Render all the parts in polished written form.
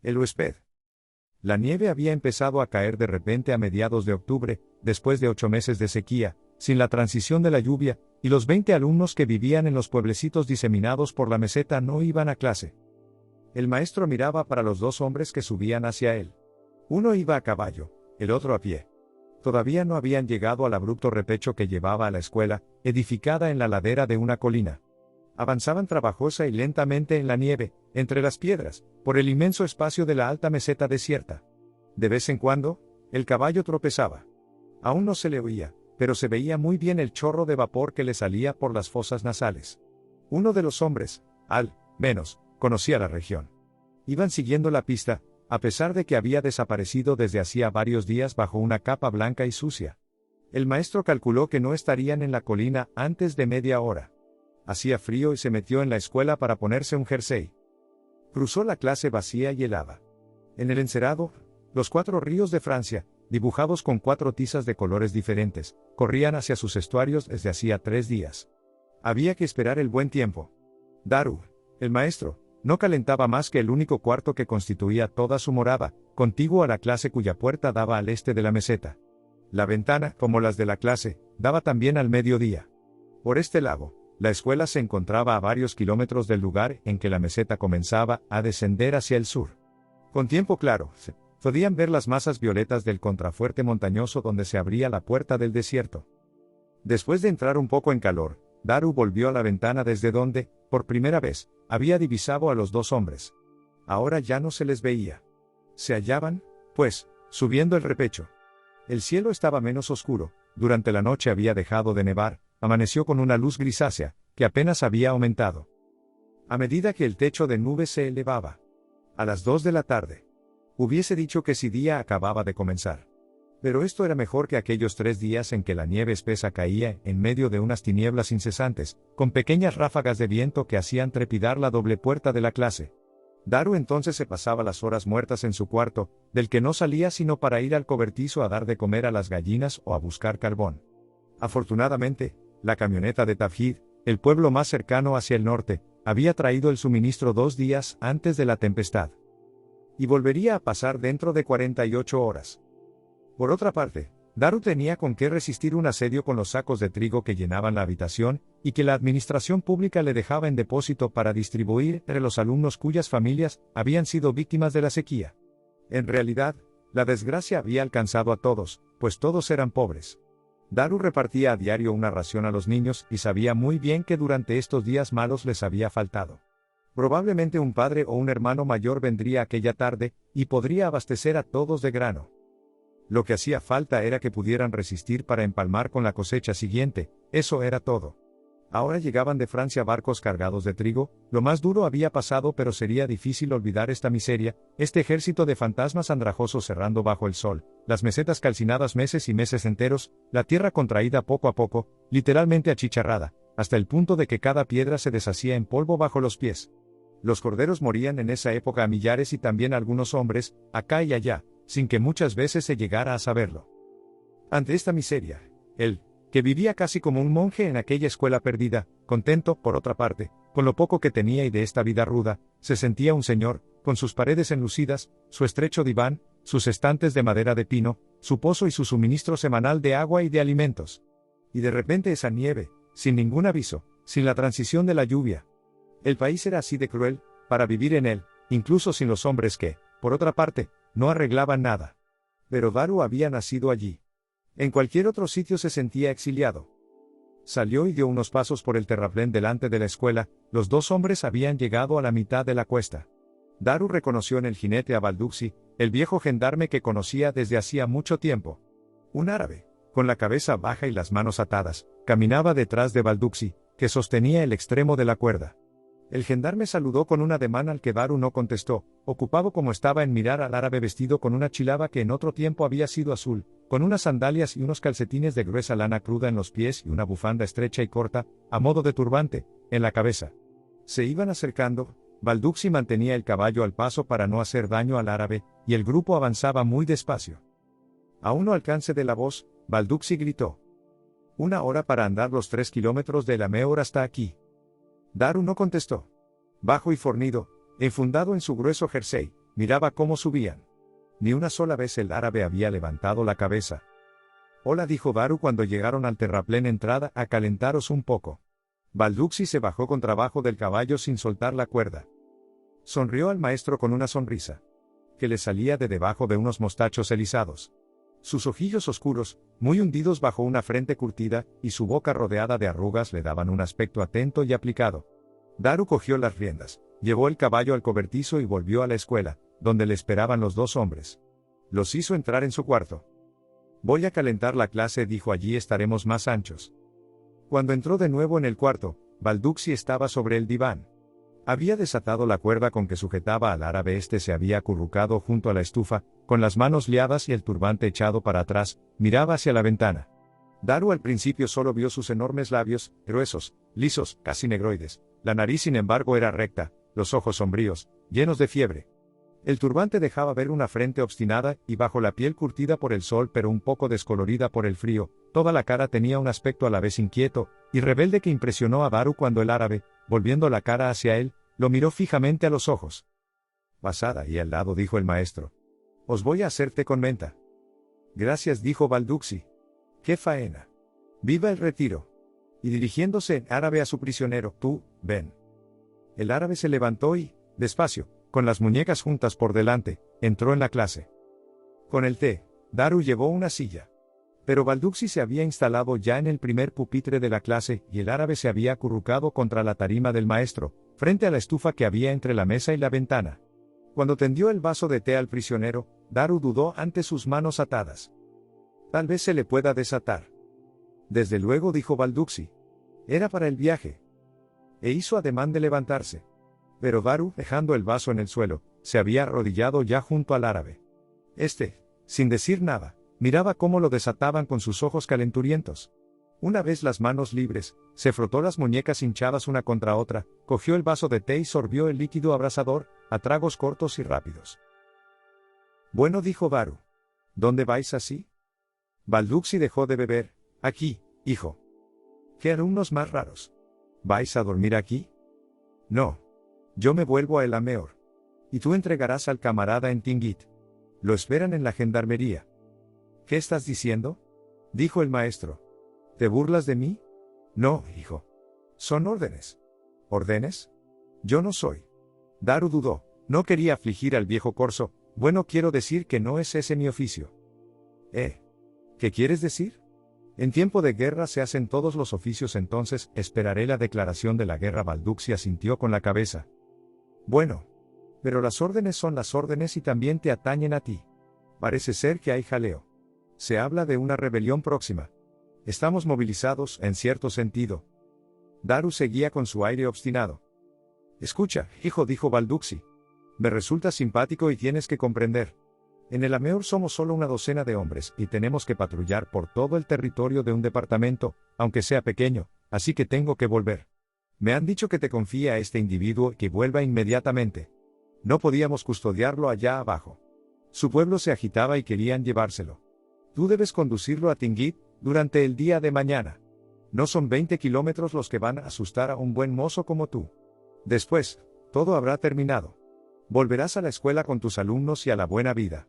El huésped. La nieve había empezado a caer de repente a mediados de octubre, después de 8 meses de sequía, sin la transición de la lluvia, y los 20 alumnos que vivían en los pueblecitos diseminados por la meseta no iban a clase. El maestro miraba para los 2 hombres que subían hacia él. Uno iba a caballo, el otro a pie. Todavía no habían llegado al abrupto repecho que llevaba a la escuela, edificada en la ladera de una colina. Avanzaban trabajosa y lentamente en la nieve, entre las piedras, por el inmenso espacio de la alta meseta desierta. De vez en cuando, el caballo tropezaba. Aún no se le oía, pero se veía muy bien el chorro de vapor que le salía por las fosas nasales. Uno de los hombres, al menos, conocía la región. Iban siguiendo la pista, a pesar de que había desaparecido desde hacía varios días bajo una capa blanca y sucia. El maestro calculó que no estarían en la colina antes de media hora. Hacía frío y se metió en la escuela para ponerse un jersey. Cruzó la clase vacía y helada. En el encerado, los 4 ríos de Francia, dibujados con 4 tizas de colores diferentes, corrían hacia sus estuarios desde hacía 3 días. Había que esperar el buen tiempo. Daru, el maestro, no calentaba más que el único cuarto que constituía toda su morada, contiguo a la clase cuya puerta daba al este de la meseta. La ventana, como las de la clase, daba también al mediodía. Por este lado, la escuela se encontraba a varios kilómetros del lugar en que la meseta comenzaba a descender hacia el sur. Con tiempo claro, se podían ver las masas violetas del contrafuerte montañoso donde se abría la puerta del desierto. Después de entrar un poco en calor, Daru volvió a la ventana desde donde, por primera vez, había divisado a los 2 hombres. Ahora ya no se les veía. Se hallaban, pues, subiendo el repecho. El cielo estaba menos oscuro, durante la noche había dejado de nevar, amaneció con una luz grisácea, que apenas había aumentado. A medida que el techo de nubes se elevaba. A las 2 de la tarde. Hubiese dicho que ese día acababa de comenzar. Pero esto era mejor que aquellos 3 días en que la nieve espesa caía en medio de unas tinieblas incesantes, con pequeñas ráfagas de viento que hacían trepidar la doble puerta de la clase. Daru entonces se pasaba las horas muertas en su cuarto, del que no salía sino para ir al cobertizo a dar de comer a las gallinas o a buscar carbón. Afortunadamente, la camioneta de Tafhid, el pueblo más cercano hacia el norte, había traído el suministro 2 días antes de la tempestad. Y volvería a pasar dentro de 48 horas. Por otra parte, Daru tenía con qué resistir un asedio con los sacos de trigo que llenaban la habitación, y que la administración pública le dejaba en depósito para distribuir entre los alumnos cuyas familias habían sido víctimas de la sequía. En realidad, la desgracia había alcanzado a todos, pues todos eran pobres. Daru repartía a diario una ración a los niños y sabía muy bien que durante estos días malos les había faltado. Probablemente un padre o un hermano mayor vendría aquella tarde, y podría abastecer a todos de grano. Lo que hacía falta era que pudieran resistir para empalmar con la cosecha siguiente, eso era todo. Ahora llegaban de Francia barcos cargados de trigo, lo más duro había pasado pero sería difícil olvidar esta miseria, este ejército de fantasmas andrajosos errando bajo el sol, las mesetas calcinadas meses y meses enteros, la tierra contraída poco a poco, literalmente achicharrada, hasta el punto de que cada piedra se deshacía en polvo bajo los pies. Los corderos morían en esa época a millares y también algunos hombres, acá y allá, sin que muchas veces se llegara a saberlo. Ante esta miseria, él, que vivía casi como un monje en aquella escuela perdida, contento, por otra parte, con lo poco que tenía y de esta vida ruda, se sentía un señor, con sus paredes enlucidas, su estrecho diván, sus estantes de madera de pino, su pozo y su suministro semanal de agua y de alimentos. Y de repente esa nieve, sin ningún aviso, sin la transición de la lluvia. El país era así de cruel, para vivir en él, incluso sin los hombres que, por otra parte, no arreglaban nada. Pero Daru había nacido allí. En cualquier otro sitio se sentía exiliado. Salió y dio unos pasos por el terraplén delante de la escuela, los 2 hombres habían llegado a la mitad de la cuesta. Daru reconoció en el jinete a Balducci, el viejo gendarme que conocía desde hacía mucho tiempo. Un árabe, con la cabeza baja y las manos atadas, caminaba detrás de Balducci, que sostenía el extremo de la cuerda. El gendarme saludó con un ademán al que Daru no contestó, ocupado como estaba en mirar al árabe vestido con una chilaba que en otro tiempo había sido azul, con unas sandalias y unos calcetines de gruesa lana cruda en los pies y una bufanda estrecha y corta, a modo de turbante, en la cabeza. Se iban acercando, Balducci mantenía el caballo al paso para no hacer daño al árabe, y el grupo avanzaba muy despacio. A uno alcance de la voz, Balducci gritó: «1 hora para andar los 3 kilómetros de la Meor hasta aquí». Daru no contestó. Bajo y fornido, enfundado en su grueso jersey, Miraba cómo subían. Ni una sola vez el árabe había levantado la cabeza. Hola, dijo Daru cuando llegaron al terraplén. Entrada a calentaros un poco. Balducci se bajó con trabajo del caballo sin soltar la cuerda. Sonrió al maestro con una sonrisa que le salía de debajo de unos mostachos erizados. Sus ojillos oscuros, muy hundidos bajo una frente curtida, y su boca rodeada de arrugas le daban un aspecto atento y aplicado. Daru cogió las riendas, llevó el caballo al cobertizo y volvió a la escuela, donde le esperaban los dos hombres. Los hizo entrar en su cuarto. Voy a calentar la clase, dijo, allí estaremos más anchos. Cuando entró de nuevo en el cuarto, Balducci estaba sobre el diván. Había desatado la cuerda con que sujetaba al árabe. Este se había acurrucado junto a la estufa, con las manos liadas y el turbante echado para atrás, miraba hacia la ventana. Daru al principio solo vio sus enormes labios, gruesos, lisos, casi negroides. La nariz sin embargo era recta, los ojos sombríos, llenos de fiebre. El turbante dejaba ver una frente obstinada, y bajo la piel curtida por el sol pero un poco descolorida por el frío, toda la cara tenía un aspecto a la vez inquieto y rebelde que impresionó a Daru cuando el árabe, volviendo la cara hacia él, lo miró fijamente a los ojos. Pasad ahí al lado, dijo el maestro. Os voy a hacer té con menta. Gracias, dijo Balducci. ¡Qué faena! ¡Viva el retiro! Y dirigiéndose en árabe a su prisionero, tú, ven. El árabe se levantó y, despacio, con las muñecas juntas por delante, entró en la clase. Con el té, Daru llevó una silla. Pero Balducci se había instalado ya en el primer pupitre de la clase y el árabe se había acurrucado contra la tarima del maestro, frente a la estufa que había entre la mesa y la ventana. Cuando tendió el vaso de té al prisionero, Daru dudó ante sus manos atadas. Tal vez se le pueda desatar. Desde luego, dijo Balducci. Era para el viaje. E hizo ademán de levantarse. Pero Daru, dejando el vaso en el suelo, se había arrodillado ya junto al árabe. Este, sin decir nada, miraba cómo lo desataban con sus ojos calenturientos. Una vez las manos libres, se frotó las muñecas hinchadas una contra otra, cogió el vaso de té y sorbió el líquido abrasador, a tragos cortos y rápidos. Bueno, dijo Daru. ¿Dónde vais así? Balducci dejó de beber. Aquí, hijo. ¿Qué alumnos más raros? ¿Vais a dormir aquí? No. Yo me vuelvo a El Ameor. Y tú entregarás al camarada en Tingit. Lo esperan en la gendarmería. ¿Qué estás diciendo? Dijo el maestro. ¿Te burlas de mí? No, hijo. Son órdenes. ¿Órdenes? Yo no soy. Daru dudó. No quería afligir al viejo corso. Bueno, quiero decir que no es ese mi oficio. ¿Qué quieres decir? En tiempo de guerra se hacen todos los oficios, entonces esperaré la declaración de la guerra. Balducci asintió con la cabeza. Bueno. Pero las órdenes son las órdenes y también te atañen a ti. Parece ser que hay jaleo. Se habla de una rebelión próxima. Estamos movilizados, en cierto sentido. Daru seguía con su aire obstinado. Escucha, hijo, dijo Balducci. Me resulta simpático y tienes que comprender. En el Ameor somos solo una docena de hombres y tenemos que patrullar por todo el territorio de un departamento, aunque sea pequeño, así que tengo que volver. Me han dicho que te confíe a este individuo y que vuelva inmediatamente. No podíamos custodiarlo allá abajo. Su pueblo se agitaba y querían llevárselo. Tú debes conducirlo a Tingit durante el día de mañana. No son 20 kilómetros los que van a asustar a un buen mozo como tú. Después, todo habrá terminado. Volverás a la escuela con tus alumnos y a la buena vida.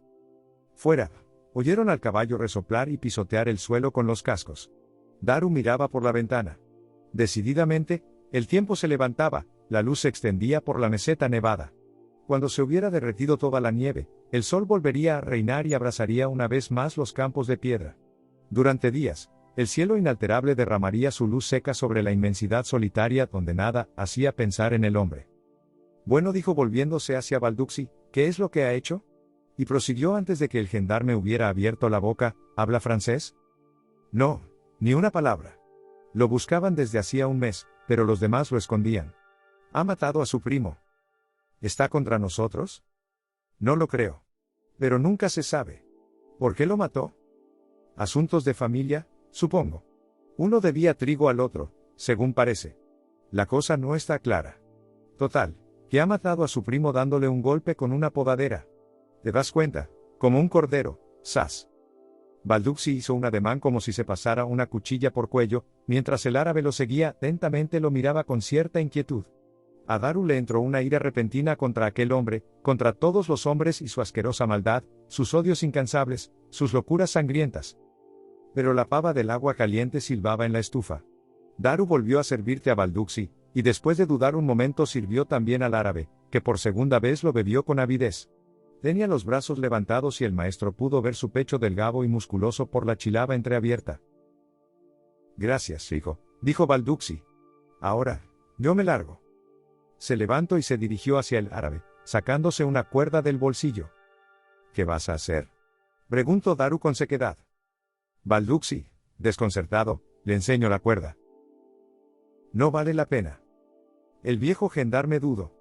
Fuera. Oyeron al caballo resoplar y pisotear el suelo con los cascos. Daru miraba por la ventana. Decididamente, el tiempo se levantaba, la luz se extendía por la meseta nevada. Cuando se hubiera derretido toda la nieve, el sol volvería a reinar y abrasaría una vez más los campos de piedra. Durante días, el cielo inalterable derramaría su luz seca sobre la inmensidad solitaria donde nada hacía pensar en el hombre. Bueno, dijo volviéndose hacia Balducci, ¿qué es lo que ha hecho? Y prosiguió antes de que el gendarme hubiera abierto la boca, ¿habla francés? No, ni una palabra. Lo buscaban desde hacía un mes, pero los demás lo escondían. Ha matado a su primo. ¿Está contra nosotros? No lo creo. Pero nunca se sabe. ¿Por qué lo mató? Asuntos de familia, supongo. Uno debía trigo al otro, según parece. La cosa no está clara. Total, que ha matado a su primo dándole un golpe con una podadera. ¿Te das cuenta? Como un cordero, ¡zas! Balducci hizo un ademán como si se pasara una cuchilla por cuello, mientras el árabe lo seguía, lentamente lo miraba con cierta inquietud. A Daru le entró una ira repentina contra aquel hombre, contra todos los hombres y su asquerosa maldad, sus odios incansables, sus locuras sangrientas. Pero la pava del agua caliente silbaba en la estufa. Daru volvió a servirte a Balduxi, y después de dudar un momento sirvió también al árabe, que por segunda vez lo bebió con avidez. Tenía los brazos levantados y el maestro pudo ver su pecho delgado y musculoso por la chilaba entreabierta. Gracias, hijo, dijo Balduxi. Ahora, yo me largo. Se levantó y se dirigió hacia el árabe, sacándose una cuerda del bolsillo. ¿Qué vas a hacer?, preguntó Daru con sequedad. Balduxi, desconcertado, le enseñó la cuerda. No vale la pena. El viejo gendarme dudó.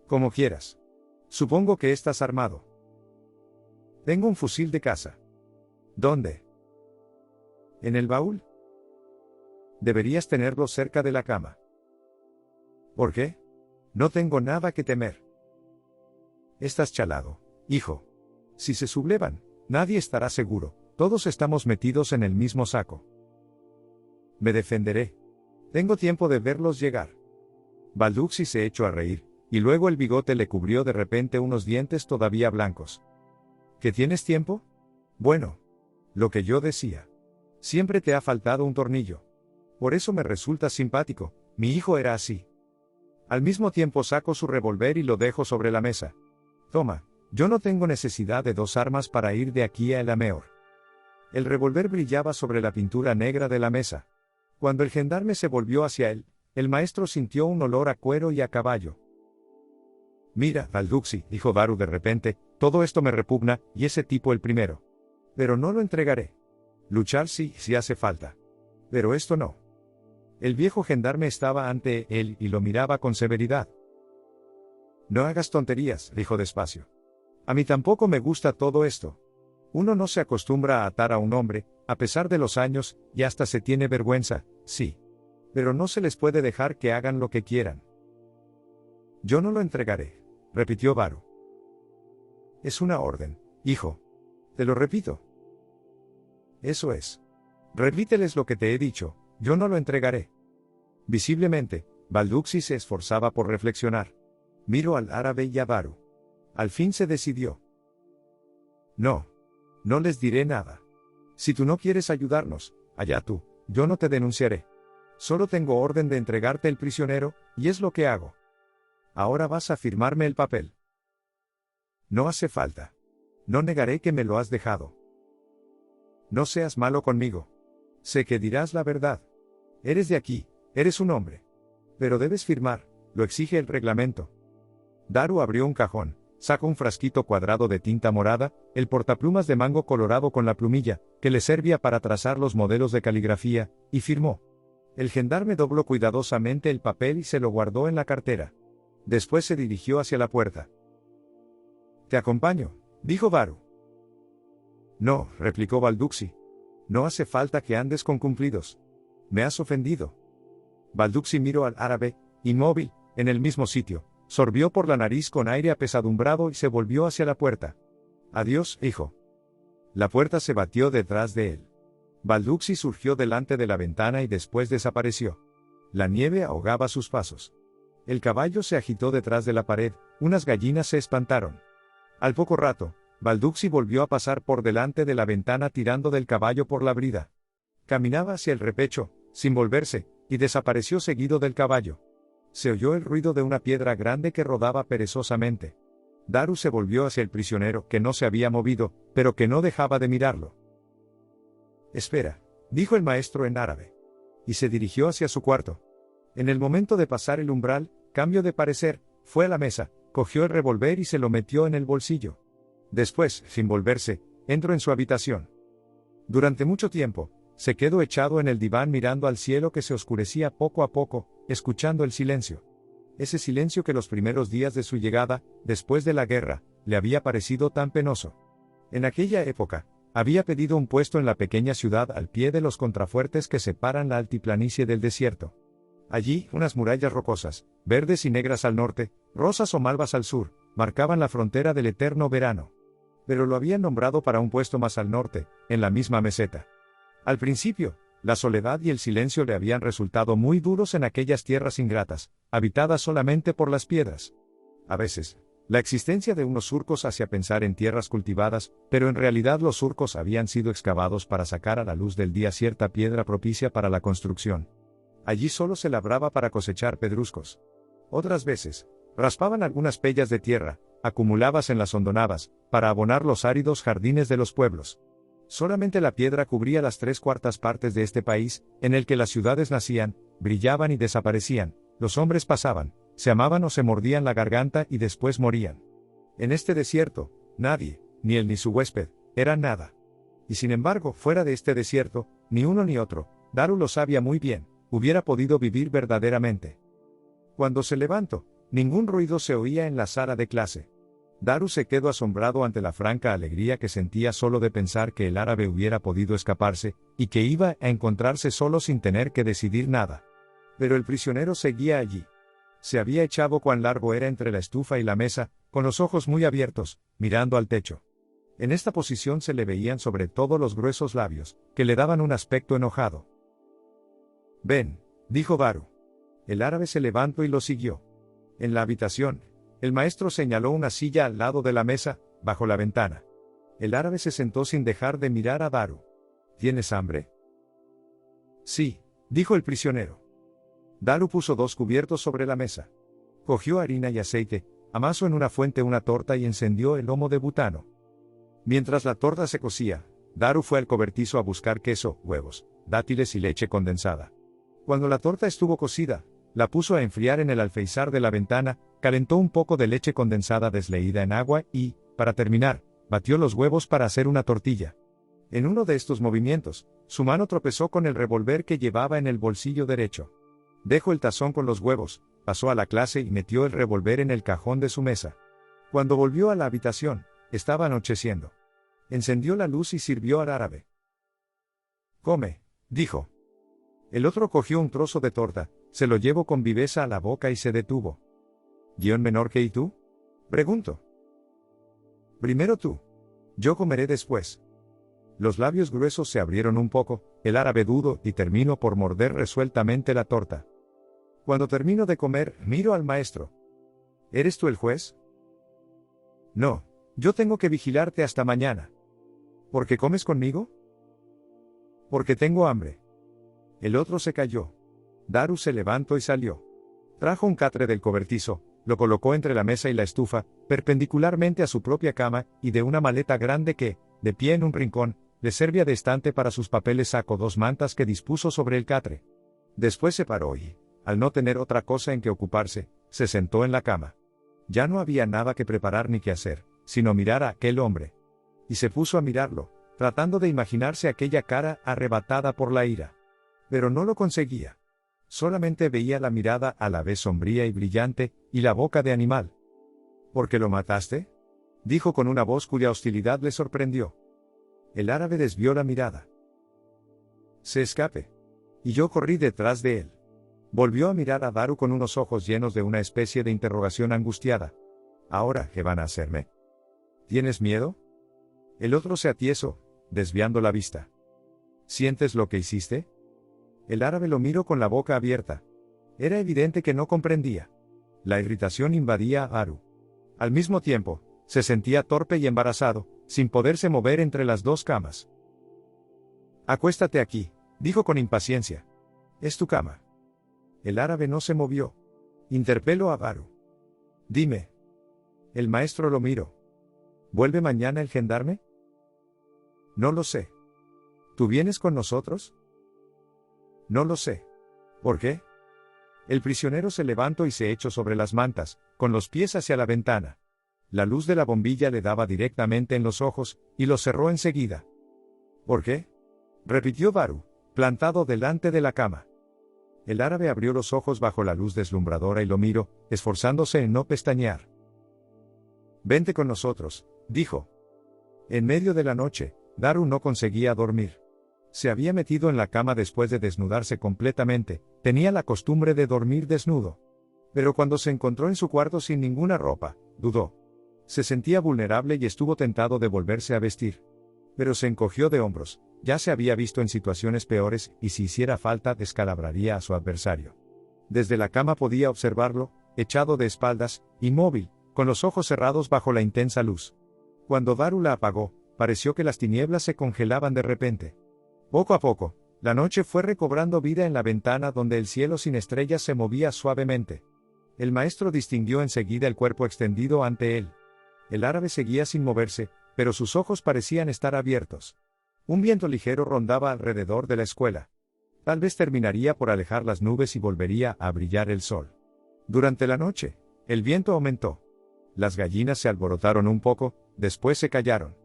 Como quieras. Supongo que estás armado. Tengo un fusil de caza. ¿Dónde? ¿En el baúl? Deberías tenerlo cerca de la cama. ¿Por qué? No tengo nada que temer. Estás chalado, hijo. Si se sublevan, nadie estará seguro, todos estamos metidos en el mismo saco. Me defenderé. Tengo tiempo de verlos llegar. Balduxi se echó a reír, y luego el bigote le cubrió de repente unos dientes todavía blancos. ¿Qué tienes tiempo? Bueno. Lo que yo decía. Siempre te ha faltado un tornillo. Por eso me resulta simpático, mi hijo era así. Al mismo tiempo sacó su revólver y lo dejó sobre la mesa. Toma, yo no tengo necesidad de dos armas para ir de aquí a El Ameor. El revólver brillaba sobre la pintura negra de la mesa. Cuando el gendarme se volvió hacia él, el maestro sintió un olor a cuero y a caballo. Mira, Balduxi, dijo Daru de repente, todo esto me repugna, y ese tipo el primero. Pero no lo entregaré. Luchar sí, si hace falta. Pero esto no. El viejo gendarme estaba ante él y lo miraba con severidad. No hagas tonterías, dijo despacio. A mí tampoco me gusta todo esto. Uno no se acostumbra a atar a un hombre, a pesar de los años, y hasta se tiene vergüenza, sí. Pero no se les puede dejar que hagan lo que quieran. Yo no lo entregaré, repitió Daru. Es una orden, hijo. Te lo repito. Eso es. Repíteles lo que te he dicho. Yo no lo entregaré. Visiblemente, Balduxi se esforzaba por reflexionar. Miró al árabe y a Daru. Al fin se decidió. No. No les diré nada. Si tú no quieres ayudarnos, allá tú, yo no te denunciaré. Solo tengo orden de entregarte el prisionero, y es lo que hago. Ahora vas a firmarme el papel. No hace falta. No negaré que me lo has dejado. No seas malo conmigo. Sé que dirás la verdad. Eres de aquí, eres un hombre. Pero debes firmar, lo exige el reglamento. Daru abrió un cajón, sacó un frasquito cuadrado de tinta morada, el portaplumas de mango colorado con la plumilla, que le servía para trazar los modelos de caligrafía, y firmó. El gendarme dobló cuidadosamente el papel y se lo guardó en la cartera. Después se dirigió hacia la puerta. Te acompaño, dijo Daru. No, replicó Balduxi. No hace falta que andes con cumplidos. Me has ofendido. Balduxi miró al árabe, inmóvil, en el mismo sitio, sorbió por la nariz con aire apesadumbrado y se volvió hacia la puerta. Adiós, hijo. La puerta se batió detrás de él. Balduxi surgió delante de la ventana y después desapareció. La nieve ahogaba sus pasos. El caballo se agitó detrás de la pared, unas gallinas se espantaron. Al poco rato, Balduxi volvió a pasar por delante de la ventana tirando del caballo por la brida. Caminaba hacia el repecho, sin volverse, y desapareció seguido del caballo. Se oyó el ruido de una piedra grande que rodaba perezosamente. Daru se volvió hacia el prisionero, que no se había movido, pero que no dejaba de mirarlo. Espera, dijo el maestro en árabe. Y se dirigió hacia su cuarto. En el momento de pasar el umbral, cambió de parecer, fue a la mesa, cogió el revólver y se lo metió en el bolsillo. Después, sin volverse, entró en su habitación. Durante mucho tiempo, se quedó echado en el diván mirando al cielo que se oscurecía poco a poco, escuchando el silencio. Ese silencio que los primeros días de su llegada, después de la guerra, le había parecido tan penoso. En aquella época, había pedido un puesto en la pequeña ciudad al pie de los contrafuertes que separan la altiplanicie del desierto. Allí, unas murallas rocosas, verdes y negras al norte, rosas o malvas al sur, marcaban la frontera del eterno verano. Pero lo habían nombrado para un puesto más al norte, en la misma meseta. Al principio, La soledad y el silencio le habían resultado muy duros en aquellas tierras ingratas, habitadas solamente por las piedras. A veces, la existencia de unos surcos hacía pensar en tierras cultivadas, pero en realidad los surcos habían sido excavados para sacar a la luz del día cierta piedra propicia para la construcción. Allí solo se labraba para cosechar pedruscos. Otras veces, raspaban algunas pellas de tierra, acumuladas en las hondonavas, para abonar los áridos jardines de los pueblos. Solamente la piedra cubría las 3/4 partes de este país, en el que las ciudades nacían, brillaban y desaparecían, los hombres pasaban, se amaban o se mordían la garganta y después morían. En este desierto, nadie, ni él ni su huésped, eran nada. Y sin embargo, fuera de este desierto, ni uno ni otro, Daru lo sabía muy bien, hubiera podido vivir verdaderamente. Cuando se levantó, ningún ruido se oía en la sala de clase. Daru se quedó asombrado ante la franca alegría que sentía solo de pensar que el árabe hubiera podido escaparse, y que iba a encontrarse solo sin tener que decidir nada. Pero el prisionero seguía allí. Se había echado cuán largo era entre la estufa y la mesa, con los ojos muy abiertos, mirando al techo. En esta posición se le veían sobre todo los gruesos labios, que le daban un aspecto enojado. «Ven», dijo Daru. El árabe se levantó y lo siguió. En la habitación, el maestro señaló una silla al lado de la mesa, bajo la ventana. El árabe se sentó sin dejar de mirar a Daru. «¿Tienes hambre?» «Sí», dijo el prisionero. Daru puso 2 cubiertos sobre la mesa. Cogió harina y aceite, amasó en una fuente una torta y encendió el lomo de butano. Mientras la torta se cocía, Daru fue al cobertizo a buscar queso, huevos, dátiles y leche condensada. Cuando la torta estuvo cocida, la puso a enfriar en el alféizar de la ventana, calentó un poco de leche condensada desleída en agua y, para terminar, batió los huevos para hacer una tortilla. En uno de estos movimientos, su mano tropezó con el revólver que llevaba en el bolsillo derecho. Dejó el tazón con los huevos, pasó a la clase y metió el revólver en el cajón de su mesa. Cuando volvió a la habitación, estaba anocheciendo. Encendió la luz y sirvió al árabe. «Come», dijo. El otro cogió un trozo de torta, se lo llevó con viveza a la boca y se detuvo. «¿Guión menor que y tú?», preguntó. «Primero tú. Yo comeré después». Los labios gruesos se abrieron un poco, el árabe dudó y terminó por morder resueltamente la torta. Cuando termino de comer, miro al maestro. «¿Eres tú el juez?». «No, yo tengo que vigilarte hasta mañana». «¿Por qué comes conmigo?». «Porque tengo hambre». El otro se calló. Daru se levantó y salió. Trajo un catre del cobertizo, lo colocó entre la mesa y la estufa, perpendicularmente a su propia cama, y de una maleta grande que, de pie en un rincón, le servía de estante para sus papeles sacó 2 mantas que dispuso sobre el catre. Después se paró y, al no tener otra cosa en que ocuparse, se sentó en la cama. Ya no había nada que preparar ni que hacer, sino mirar a aquel hombre. Y se puso a mirarlo, tratando de imaginarse aquella cara arrebatada por la ira. Pero no lo conseguía. Solamente veía la mirada a la vez sombría y brillante, y la boca de animal. «¿Por qué lo mataste?», dijo con una voz cuya hostilidad le sorprendió. El árabe desvió la mirada. «Se escape». Y yo corrí detrás de él. Volvió a mirar a Daru con unos ojos llenos de una especie de interrogación angustiada. «¿Ahora qué van a hacerme?». «¿Tienes miedo?». El otro se atiesó, desviando la vista. «¿Sientes lo que hiciste?». El árabe lo miró con la boca abierta. Era evidente que no comprendía. La irritación invadía a Daru. Al mismo tiempo, se sentía torpe y embarazado, sin poderse mover entre las 2 camas. «Acuéstate aquí», dijo con impaciencia. «Es tu cama». El árabe no se movió. Interpeló a Daru. «Dime». El maestro lo miró. «¿Vuelve mañana el gendarme?». «No lo sé». «¿Tú vienes con nosotros?». «No lo sé». «¿Por qué?». El prisionero se levantó y se echó sobre las mantas, con los pies hacia la ventana. La luz de la bombilla le daba directamente en los ojos, y los cerró enseguida. «¿Por qué?», repitió Daru, plantado delante de la cama. El árabe abrió los ojos bajo la luz deslumbradora y lo miró, esforzándose en no pestañear. «Vente con nosotros», dijo. En medio de la noche, Daru no conseguía dormir. Se había metido en la cama después de desnudarse completamente, tenía la costumbre de dormir desnudo. Pero cuando se encontró en su cuarto sin ninguna ropa, dudó. Se sentía vulnerable y estuvo tentado de volverse a vestir. Pero se encogió de hombros, ya se había visto en situaciones peores y si hiciera falta descalabraría a su adversario. Desde la cama podía observarlo, echado de espaldas, inmóvil, con los ojos cerrados bajo la intensa luz. Cuando Daru la apagó, pareció que las tinieblas se congelaban de repente. Poco a poco, la noche fue recobrando vida en la ventana donde el cielo sin estrellas se movía suavemente. El maestro distinguió enseguida el cuerpo extendido ante él. El árabe seguía sin moverse, pero sus ojos parecían estar abiertos. Un viento ligero rondaba alrededor de la escuela. Tal vez terminaría por alejar las nubes y volvería a brillar el sol. Durante la noche, el viento aumentó. Las gallinas se alborotaron un poco, después se callaron.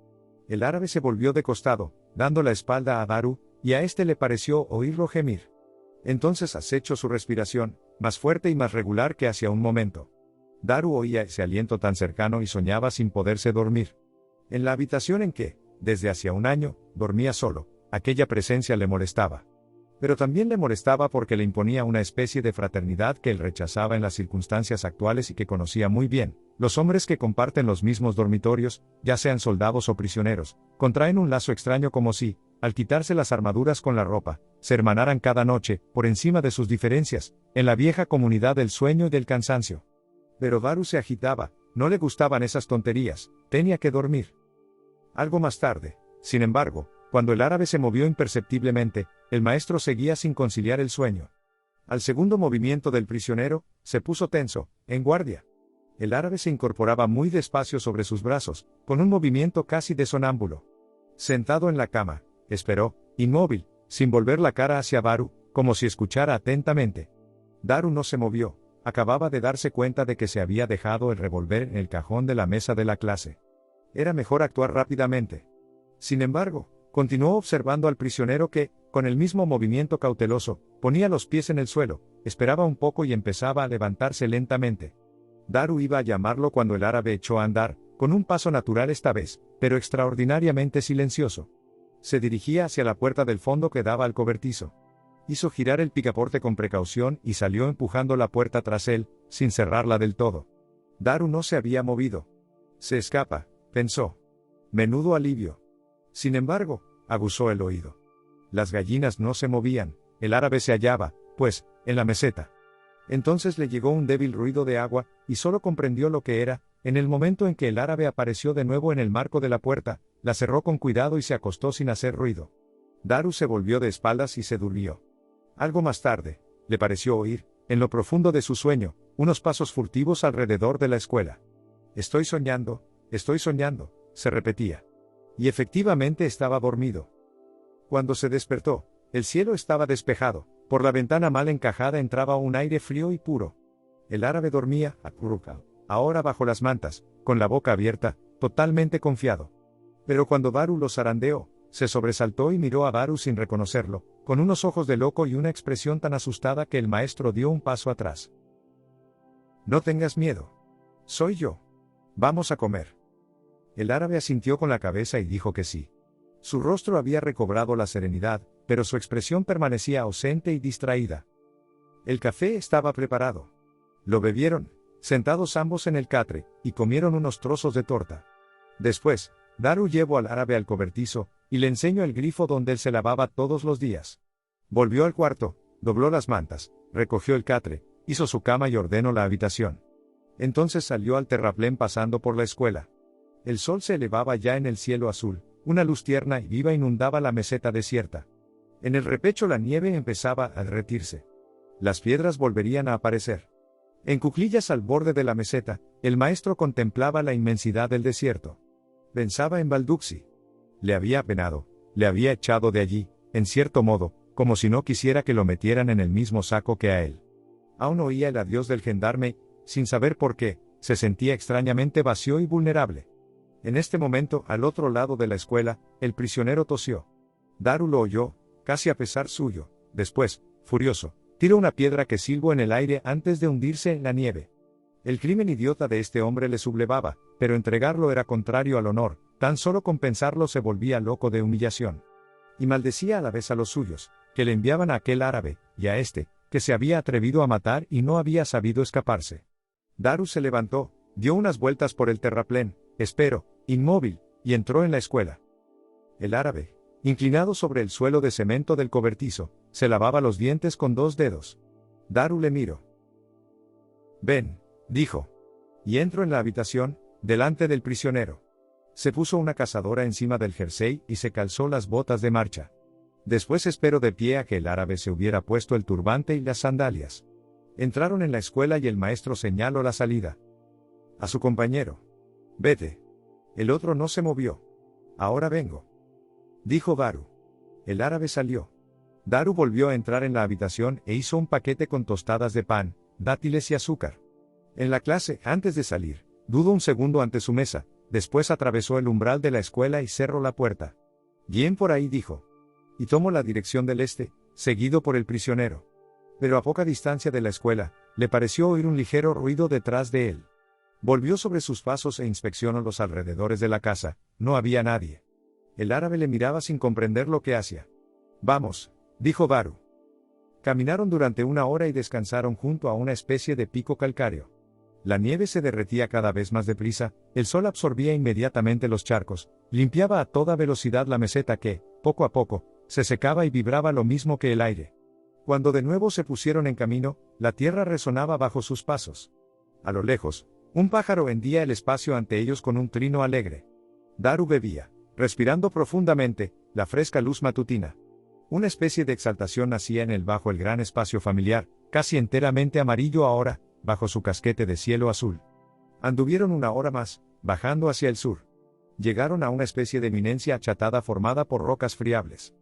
El árabe se volvió de costado, dando la espalda a Daru, y a este le pareció oírlo gemir. Entonces acechó su respiración, más fuerte y más regular que hacía un momento. Daru oía ese aliento tan cercano y soñaba sin poderse dormir. En la habitación en que, desde hacía un año, dormía solo, aquella presencia le molestaba. Pero también le molestaba porque le imponía una especie de fraternidad que él rechazaba en las circunstancias actuales y que conocía muy bien. Los hombres que comparten los mismos dormitorios, ya sean soldados o prisioneros, contraen un lazo extraño como si, al quitarse las armaduras con la ropa, se hermanaran cada noche, por encima de sus diferencias, en la vieja comunidad del sueño y del cansancio. Pero Daru se agitaba, no le gustaban esas tonterías, tenía que dormir. Algo más tarde, sin embargo, cuando el árabe se movió imperceptiblemente, el maestro seguía sin conciliar el sueño. Al segundo movimiento del prisionero, se puso tenso, en guardia. El árabe se incorporaba muy despacio sobre sus brazos, con un movimiento casi de sonámbulo. Sentado en la cama, esperó, inmóvil, sin volver la cara hacia Daru, como si escuchara atentamente. Daru no se movió, acababa de darse cuenta de que se había dejado el revólver en el cajón de la mesa de la clase. Era mejor actuar rápidamente. Sin embargo, continuó observando al prisionero que, con el mismo movimiento cauteloso, ponía los pies en el suelo, esperaba un poco y empezaba a levantarse lentamente. Daru iba a llamarlo cuando el árabe echó a andar, con un paso natural esta vez, pero extraordinariamente silencioso. Se dirigía hacia la puerta del fondo que daba al cobertizo. Hizo girar el picaporte con precaución y salió empujando la puerta tras él, sin cerrarla del todo. Daru no se había movido. Se escapa, pensó. Menudo alivio. Sin embargo, aguzó el oído. Las gallinas no se movían, el árabe se hallaba, pues, en la meseta. Entonces le llegó un débil ruido de agua, y solo comprendió lo que era, en el momento en que el árabe apareció de nuevo en el marco de la puerta, la cerró con cuidado y se acostó sin hacer ruido. Daru se volvió de espaldas y se durmió. Algo más tarde, le pareció oír, en lo profundo de su sueño, unos pasos furtivos alrededor de la escuela. Estoy soñando, se repetía. Y efectivamente estaba dormido. Cuando se despertó, el cielo estaba despejado, por la ventana mal encajada entraba un aire frío y puro. El árabe dormía, acurrucado, ahora bajo las mantas, con la boca abierta, totalmente confiado. Pero cuando Daru lo zarandeó, se sobresaltó y miró a Daru sin reconocerlo, con unos ojos de loco y una expresión tan asustada que el maestro dio un paso atrás. No tengas miedo. Soy yo. Vamos a comer. El árabe asintió con la cabeza y dijo que sí. Su rostro había recobrado la serenidad, pero su expresión permanecía ausente y distraída. El café estaba preparado. Lo bebieron, sentados ambos en el catre, y comieron unos trozos de torta. Después, Daru llevó al árabe al cobertizo, y le enseñó el grifo donde él se lavaba todos los días. Volvió al cuarto, dobló las mantas, recogió el catre, hizo su cama y ordenó la habitación. Entonces salió al terraplén pasando por la escuela. El sol se elevaba ya en el cielo azul, una luz tierna y viva inundaba la meseta desierta. En el repecho la nieve empezaba a derretirse. Las piedras volverían a aparecer. En cuclillas al borde de la meseta, el maestro contemplaba la inmensidad del desierto. Pensaba en Balducci. Le había apenado, le había echado de allí, en cierto modo, como si no quisiera que lo metieran en el mismo saco que a él. Aún oía el adiós del gendarme, sin saber por qué, se sentía extrañamente vacío y vulnerable. En este momento, al otro lado de la escuela, el prisionero tosió. Daru lo oyó, casi a pesar suyo. Después, furioso, tiró una piedra que silbó en el aire antes de hundirse en la nieve. El crimen idiota de este hombre le sublevaba, pero entregarlo era contrario al honor, tan solo con pensarlo se volvía loco de humillación. Y maldecía a la vez a los suyos, que le enviaban a aquel árabe, y a este, que se había atrevido a matar y no había sabido escaparse. Daru se levantó, dio unas vueltas por el terraplén, inmóvil, y entró en la escuela. El árabe, inclinado sobre el suelo de cemento del cobertizo, se lavaba los dientes con 2 dedos. Daru le miró. «Ven», dijo. Y entró en la habitación, delante del prisionero. Se puso una cazadora encima del jersey y se calzó las botas de marcha. Después esperó de pie a que el árabe se hubiera puesto el turbante y las sandalias. Entraron en la escuela y el maestro señaló la salida. A su compañero. «Vete». El otro no se movió. «Ahora vengo», dijo Daru. El árabe salió. Daru volvió a entrar en la habitación e hizo un paquete con tostadas de pan, dátiles y azúcar. En la clase, antes de salir, dudó un segundo ante su mesa, después atravesó el umbral de la escuela y cerró la puerta. «Bien por ahí», dijo. Y tomó la dirección del este, seguido por el prisionero. Pero a poca distancia de la escuela, le pareció oír un ligero ruido detrás de él. Volvió sobre sus pasos e inspeccionó los alrededores de la casa. No había nadie. El árabe le miraba sin comprender lo que hacía. «Vamos», dijo Daru. Caminaron durante 1 hora y descansaron junto a una especie de pico calcáreo. La nieve se derretía cada vez más deprisa, el sol absorbía inmediatamente los charcos, limpiaba a toda velocidad la meseta que, poco a poco, se secaba y vibraba lo mismo que el aire. Cuando de nuevo se pusieron en camino, la tierra resonaba bajo sus pasos. A lo lejos, un pájaro hendía el espacio ante ellos con un trino alegre. Daru bebía, respirando profundamente, la fresca luz matutina. Una especie de exaltación nacía en él bajo el gran espacio familiar, casi enteramente amarillo ahora, bajo su casquete de cielo azul. Anduvieron 1 hora más, bajando hacia el sur. Llegaron a una especie de eminencia achatada formada por rocas friables.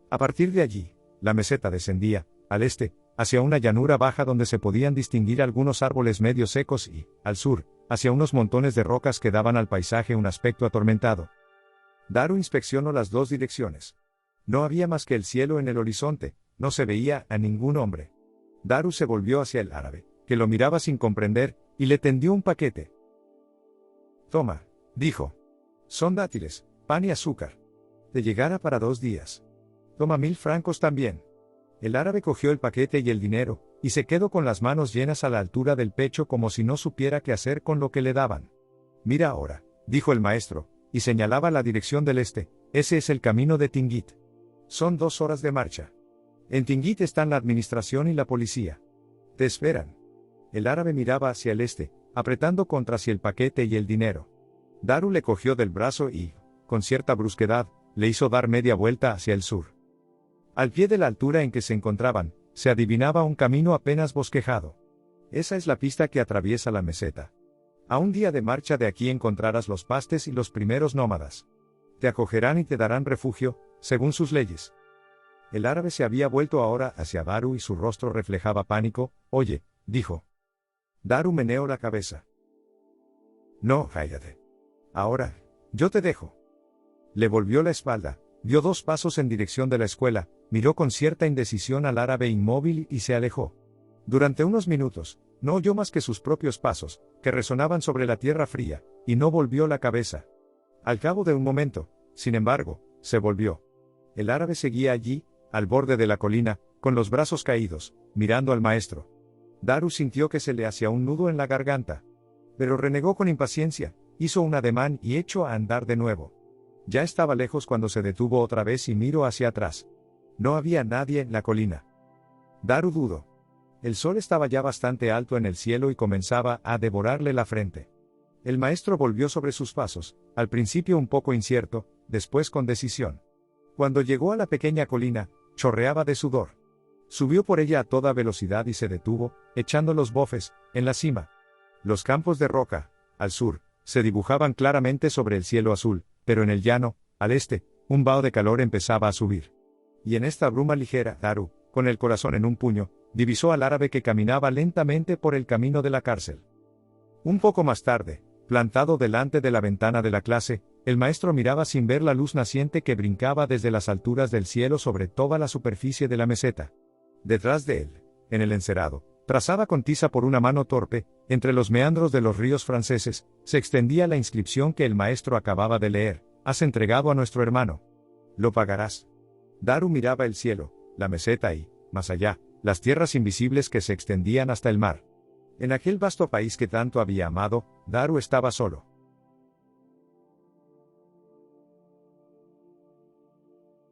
A partir de allí, la meseta descendía, al este, hacia una llanura baja donde se podían distinguir algunos árboles medio secos y, al sur, hacia unos montones de rocas que daban al paisaje un aspecto atormentado. Daru inspeccionó las 2 direcciones. No había más que el cielo en el horizonte, no se veía a ningún hombre. Daru se volvió hacia el árabe, que lo miraba sin comprender, y le tendió un paquete. «Toma», dijo. «Son dátiles, pan y azúcar. Te llegará para 2 días. Toma 1000 francos también». El árabe cogió el paquete y el dinero, y se quedó con las manos llenas a la altura del pecho como si no supiera qué hacer con lo que le daban. «Mira ahora», dijo el maestro, y señalaba la dirección del este, «ese es el camino de Tingit. Son 2 horas de marcha. En Tingit están la administración y la policía. Te esperan». El árabe miraba hacia el este, apretando contra sí el paquete y el dinero. Daru le cogió del brazo y, con cierta brusquedad, le hizo dar media vuelta hacia el sur. Al pie de la altura en que se encontraban, se adivinaba un camino apenas bosquejado. Esa es la pista que atraviesa la meseta. A un día de marcha de aquí encontrarás los pastes y los primeros nómadas. Te acogerán y te darán refugio, según sus leyes. El árabe se había vuelto ahora hacia Daru y su rostro reflejaba pánico. «Oye», dijo. Daru meneó la cabeza. «No, cállate. Ahora, yo te dejo». Le volvió la espalda, dio 2 pasos en dirección de la escuela, miró con cierta indecisión al árabe inmóvil y se alejó. Durante unos minutos, no oyó más que sus propios pasos, que resonaban sobre la tierra fría, y no volvió la cabeza. Al cabo de un momento, sin embargo, se volvió. El árabe seguía allí, al borde de la colina, con los brazos caídos, mirando al maestro. Daru sintió que se le hacía un nudo en la garganta. Pero renegó con impaciencia, hizo un ademán y echó a andar de nuevo. Ya estaba lejos cuando se detuvo otra vez y miró hacia atrás. No había nadie en la colina. Daru dudó. El sol estaba ya bastante alto en el cielo y comenzaba a devorarle la frente. El maestro volvió sobre sus pasos, al principio un poco incierto, después con decisión. Cuando llegó a la pequeña colina, chorreaba de sudor. Subió por ella a toda velocidad y se detuvo, echando los bofes, en la cima. Los campos de roca, al sur, se dibujaban claramente sobre el cielo azul, pero en el llano, al este, un vaho de calor empezaba a subir. Y en esta bruma ligera, Daru, con el corazón en un puño, divisó al árabe que caminaba lentamente por el camino de la cárcel. Un poco más tarde, plantado delante de la ventana de la clase, el maestro miraba sin ver la luz naciente que brincaba desde las alturas del cielo sobre toda la superficie de la meseta. Detrás de él, en el encerado, trazada con tiza por una mano torpe, entre los meandros de los ríos franceses, se extendía la inscripción que el maestro acababa de leer: «Has entregado a nuestro hermano. Lo pagarás». Daru miraba el cielo, la meseta y, más allá, las tierras invisibles que se extendían hasta el mar. En aquel vasto país que tanto había amado, Daru estaba solo.